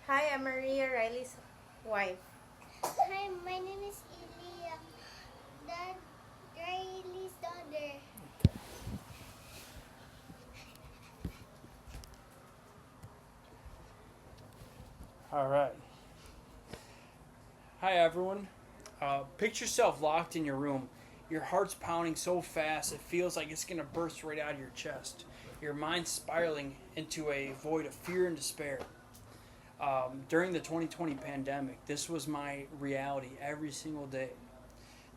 Hi, I'm Maria Riley's wife. Hi, my name is Ilya. Dad, Riley's daughter. All right. Hi, everyone. Picture yourself locked in your room. Your heart's pounding so fast it feels like it's going to burst right out of your chest. Your mind's spiraling into a void of fear and despair. During the 2020 pandemic, this was my reality every single day.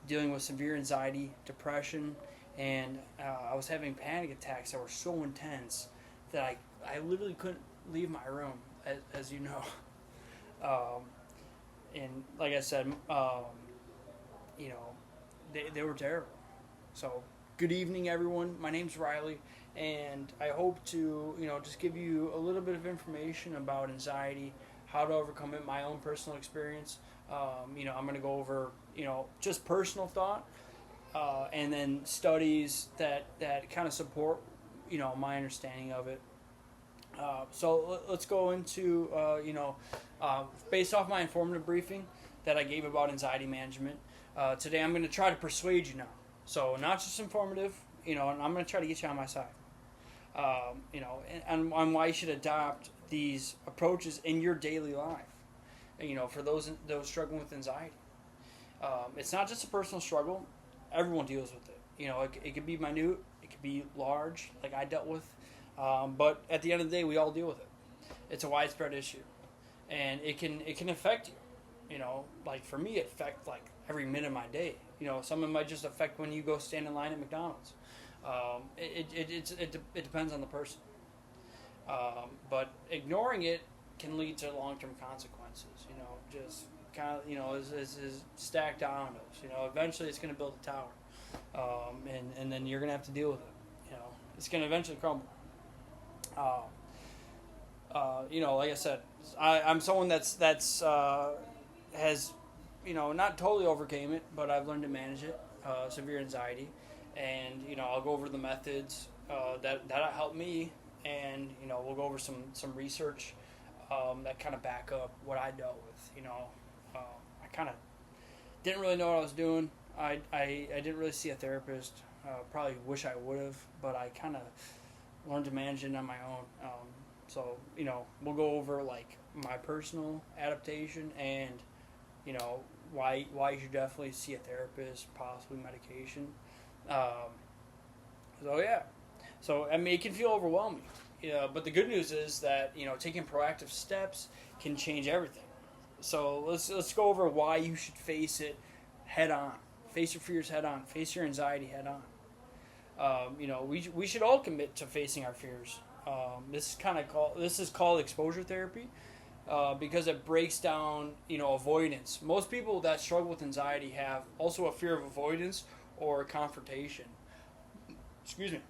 Dealing with severe anxiety, depression, and I was having panic attacks that were so intense that I literally couldn't leave my room, as you know. Um, and like I said, you know, they were terrible. So, good evening, everyone. My name's Riley, and I hope to, just give you a little bit of information about anxiety, how to overcome it, my own personal experience. I'm going to go over, just personal thought, and then studies that kind of support, my understanding of it. So let's go into, based off my informative briefing that I gave about anxiety management. Today I'm going to try to persuade you now. So not just informative, and I'm going to try to get you on my side. And why you should adopt these approaches in your daily life. For those struggling with anxiety. It's not just a personal struggle. Everyone deals with it. It could be minute, it could be large, like I dealt with. But at the end of the day, we all deal with it. It's a widespread issue, and it can affect you. Like for me, it affects like every minute of my day. Some of it might just affect when you go stand in line at McDonald's. It depends on the person. But ignoring it can lead to long term consequences. Just kind of is stacked dominoes. Eventually it's going to build a tower, and then you're going to have to deal with it. It's going to eventually crumble. Like I said, I'm someone that's has not totally overcame it, but I've learned to manage it, severe anxiety, and I'll go over the methods that helped me, and we'll go over some research that kind of back up what I dealt with. I kind of didn't really know what I was doing. I didn't really see a therapist. Probably wish I would have, but I kind of learned to manage it on my own. So we'll go over like my personal adaptation and why you should definitely see a therapist, possibly medication. Um, so yeah, so I mean it can feel overwhelming. But the good news is that taking proactive steps can change everything. So let's go over why you should face it head on. Face your fears head on. Face your anxiety head on. We should all commit to facing our fears. This is called exposure therapy, because it breaks down avoidance. Most people that struggle with anxiety have also a fear of avoidance or confrontation. Excuse me.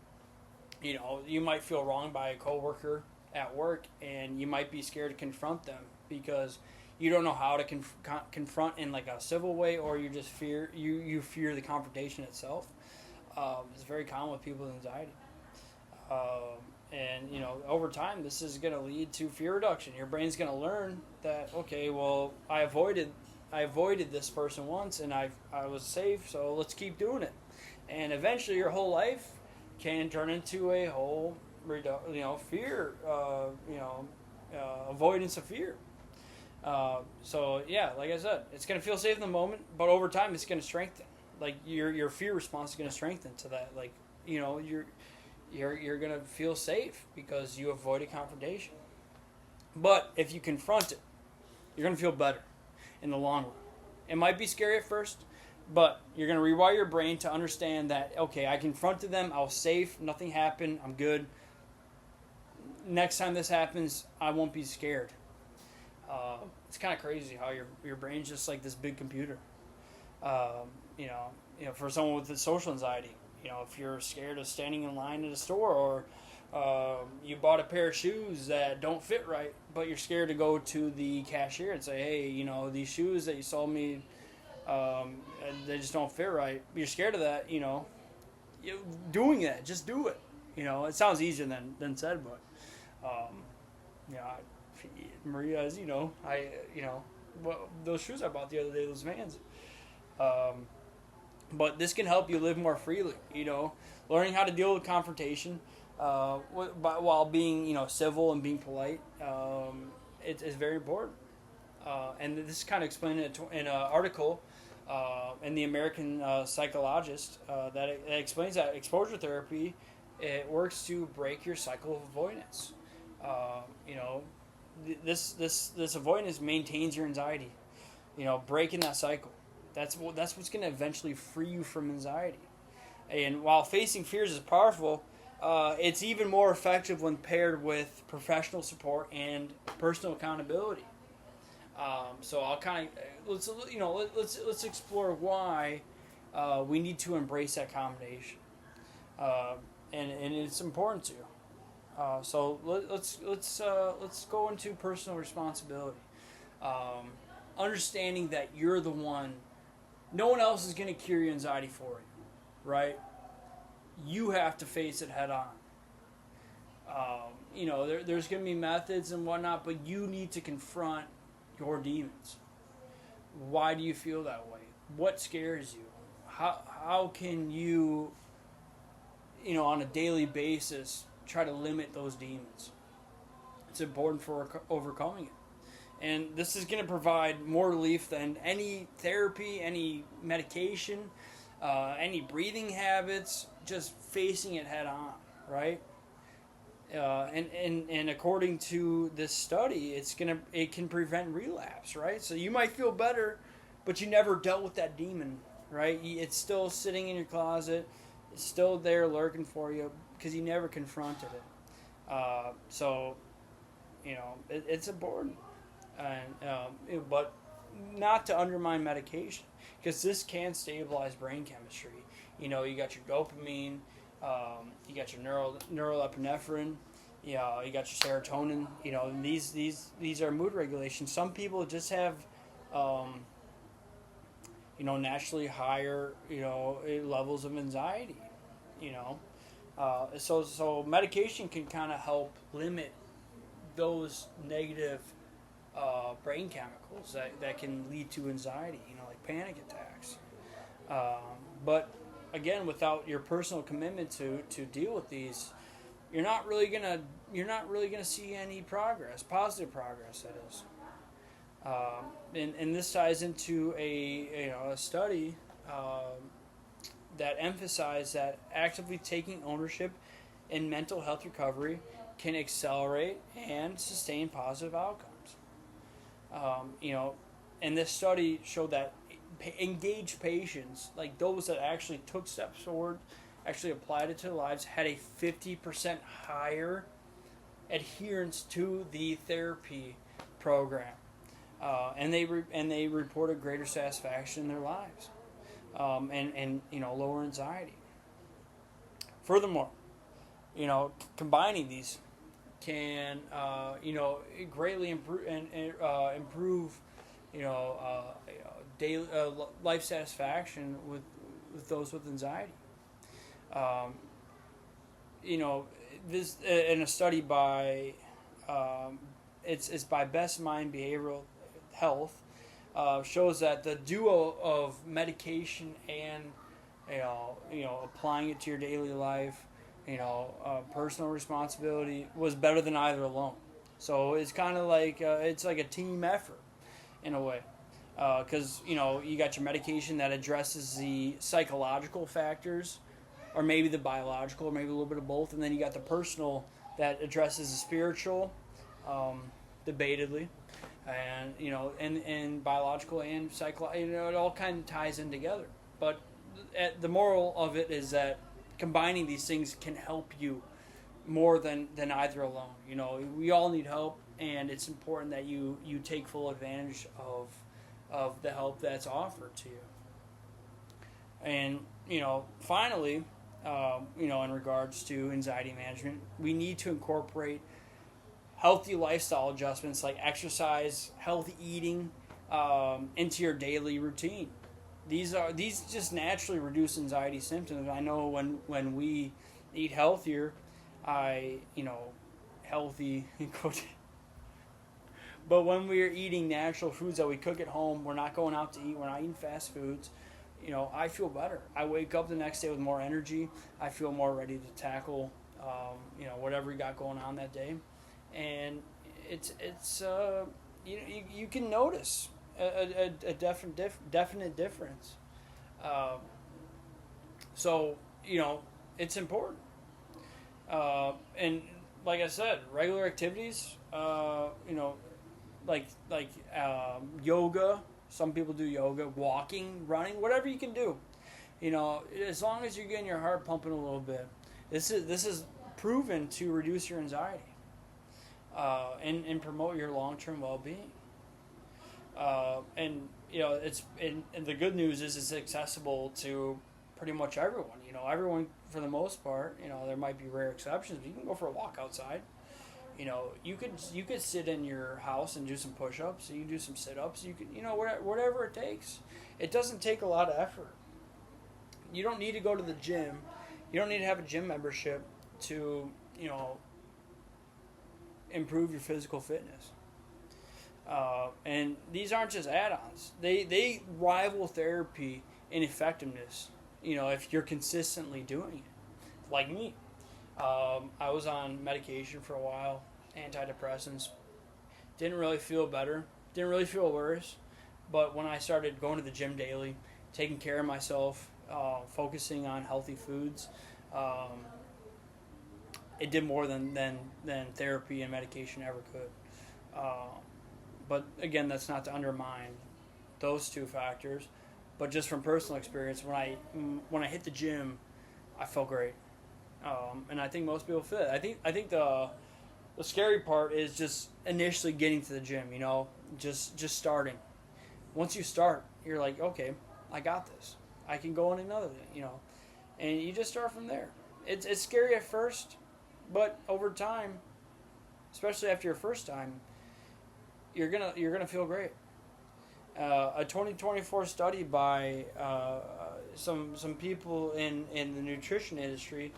You might feel wronged by a coworker at work, and you might be scared to confront them because you don't know how to confront in like a civil way, or you just fear the confrontation itself. It's very common with people with anxiety. And over time, this is going to lead to fear reduction. Your brain's going to learn that okay, well, I avoided this person once, and I was safe, so let's keep doing it. And eventually, your whole life can turn into a whole fear, avoidance of fear. So yeah, like I said, it's going to feel safe in the moment, but over time, it's going to strengthen. Like your fear response is going to strengthen to that. Like you're gonna feel safe because you avoided confrontation. But if you confront it, you're gonna feel better in the long run. It might be scary at first, but you're gonna rewire your brain to understand that okay, I confronted them, I was safe, nothing happened, I'm good. Next time this happens, I won't be scared. It's kind of crazy how your brain's just like this big computer. Um, for someone with social anxiety, if you're scared of standing in line at a store, or you bought a pair of shoes that don't fit right, but you're scared to go to the cashier and say, hey, these shoes that you sold me, they just don't fit right. You're scared of that, doing that, just do it. It sounds easier than said, but um, you know, Maria, as you know, those shoes I bought the other day, those Vans. But this can help you live more freely. Learning how to deal with confrontation, while being civil and being polite. It's very important. And this is kind of explained in an article in the American Psychologist that explains that exposure therapy, it works to break your cycle of avoidance. This avoidance maintains your anxiety. Breaking that cycle. That's what's going to eventually free you from anxiety. And while facing fears is powerful, it's even more effective when paired with professional support and personal accountability. So I'll kind of let's explore why we need to embrace that combination, and it's important to. So let's go into personal responsibility. Understanding that you're the one. No one else is going to cure your anxiety for you, right? You have to face it head on. There's going to be methods and whatnot, but you need to confront your demons. Why do you feel that way? What scares you? How can you, on a daily basis, try to limit those demons? It's important for overcoming it. And this is going to provide more relief than any therapy, any medication, any breathing habits, just facing it head on, right? And according to this study, it can prevent relapse, right? So you might feel better, but you never dealt with that demon, right? It's still sitting in your closet, it's still there lurking for you because you never confronted it. It's important, but not to undermine medication, because this can stabilize brain chemistry. You got your dopamine. You got your neuroepinephrine, you got your serotonin. And these are mood regulations. Some people just have, naturally higher, levels of anxiety. So medication can kind of help limit those negative brain chemicals that can lead to anxiety. Like panic attacks. But again, without your personal commitment to deal with these, you're not really gonna see any progress, positive progress, that is. And this ties into a study that emphasized that actively taking ownership in mental health recovery can accelerate and sustain positive outcomes. And this study showed that engaged patients, like those that actually took steps forward, actually applied it to their lives, had a 50% higher adherence to the therapy program, and they reported greater satisfaction in their lives, and lower anxiety. Furthermore, combining these can greatly improve daily life satisfaction with those with anxiety. This in a study by it's by Best Mind Behavioral Health, shows that the duo of medication and applying it to your daily life, personal responsibility, was better than either alone. So it's kind of like it's like a team effort in a way. Because you got your medication that addresses the psychological factors, or maybe the biological, or maybe a little bit of both, and then you got the personal that addresses the spiritual, debatedly, and and biological and psychological. It all kind of ties in together. But the moral of it is that combining these things can help you more than either alone. We all need help, and it's important that you take full advantage of the help that's offered to you. And finally, in regards to anxiety management, we need to incorporate healthy lifestyle adjustments like exercise, healthy eating, into your daily routine. These just naturally reduce anxiety symptoms. I know when we eat healthier, healthy in quote, But when we're eating natural foods that we cook at home, we're not going out to eat, we're not eating fast foods, I feel better. I wake up the next day with more energy. I feel more ready to tackle, whatever we got going on that day. And you can notice a definite difference. So, it's important. And like I said, regular activities, yoga. Some people do yoga, walking, running, whatever you can do. As long as you're getting your heart pumping a little bit. This is proven to reduce your anxiety and promote your long-term well-being. And the good news is it's accessible to pretty much everyone. Everyone for the most part. There might be rare exceptions, but you can go for a walk outside. You could sit in your house and do some push-ups. You can do some sit-ups. You could, whatever it takes. It doesn't take a lot of effort. You don't need to go to the gym. You don't need to have a gym membership to, improve your physical fitness. And these aren't just add-ons. They rival therapy in effectiveness. If you're consistently doing it, like me. I was on medication for a while, antidepressants. Didn't really feel better. Didn't really feel worse. But when I started going to the gym daily, taking care of myself, focusing on healthy foods, it did more than therapy and medication ever could. But again, that's not to undermine those two factors. But just from personal experience, when I hit the gym, I felt great. And I think most people feel it. I think the scary part is just initially getting to the gym. Just starting. Once you start, you're like, okay, I got this. I can go on another thing. And you just start from there. It's scary at first, but over time, especially after your first time, you're gonna feel great. A 2024 study by some people in the nutrition industry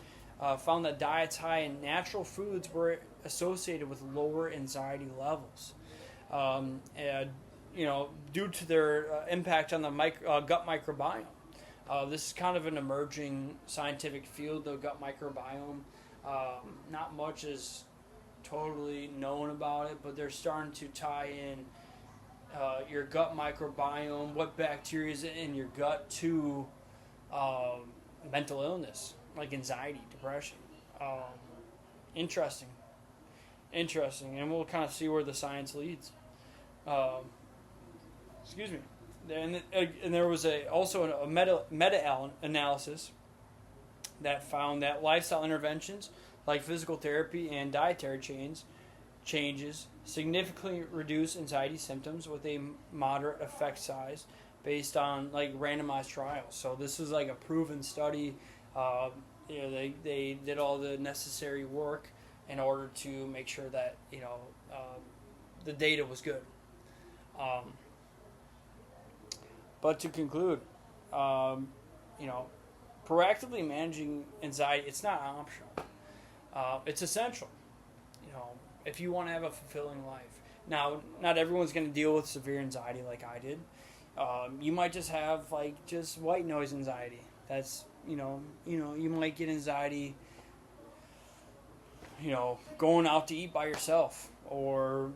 found that diets high in natural foods were associated with lower anxiety levels, due to their impact on the gut microbiome. This is kind of an emerging scientific field, the gut microbiome. Not much is totally known about it, but they're starting to tie in your gut microbiome, what bacteria is in your gut, to mental illness, like anxiety, depression. Interesting, and we'll kind of see where the science leads. Excuse me. And there was also a meta-analysis that found that lifestyle interventions like physical therapy and dietary changes significantly reduce anxiety symptoms with a moderate effect size based on randomized trials. So this is a proven study. They did all the necessary work in order to make sure that the data was good. But to conclude, proactively managing anxiety, it's not optional. It's essential. If you want to have a fulfilling life. Now, not everyone's going to deal with severe anxiety like I did. You might just have just white noise anxiety. That's you might get anxiety. Going out to eat by yourself, or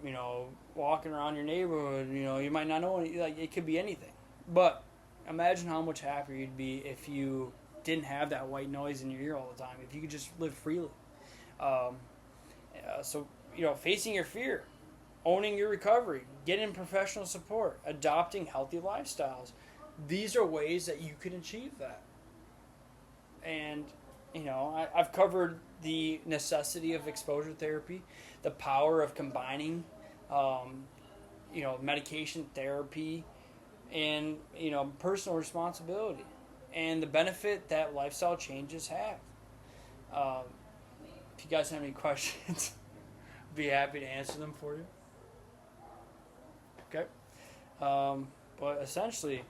walking around your neighborhood. You might not know it could be anything. But imagine how much happier you'd be if you didn't have that white noise in your ear all the time. If you could just live freely. So facing your fear, owning your recovery, getting professional support, adopting healthy lifestyles. These are ways that you can achieve that. And, I've covered the necessity of exposure therapy, the power of combining, medication therapy, and, personal responsibility, and the benefit that lifestyle changes have. If you guys have any questions, I'd be happy to answer them for you. Okay. But essentially,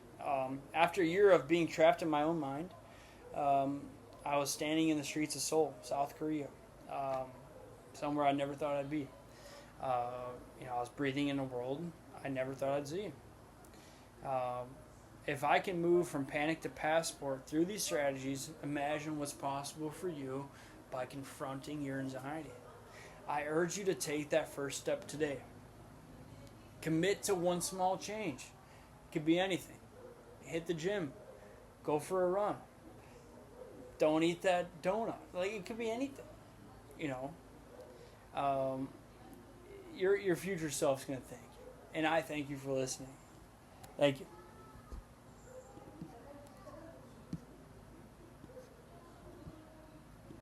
after a year of being trapped in my own mind, I was standing in the streets of Seoul, South Korea, somewhere I never thought I'd be. I was breathing in a world I never thought I'd see. If I can move from panic to passport through these strategies, imagine what's possible for you by confronting your anxiety. I urge you to take that first step today. Commit to one small change. It could be anything. Hit the gym. Go for a run. Don't eat that donut. Like, it could be anything. Your future self's going to thank you. And I thank you for listening. Thank you.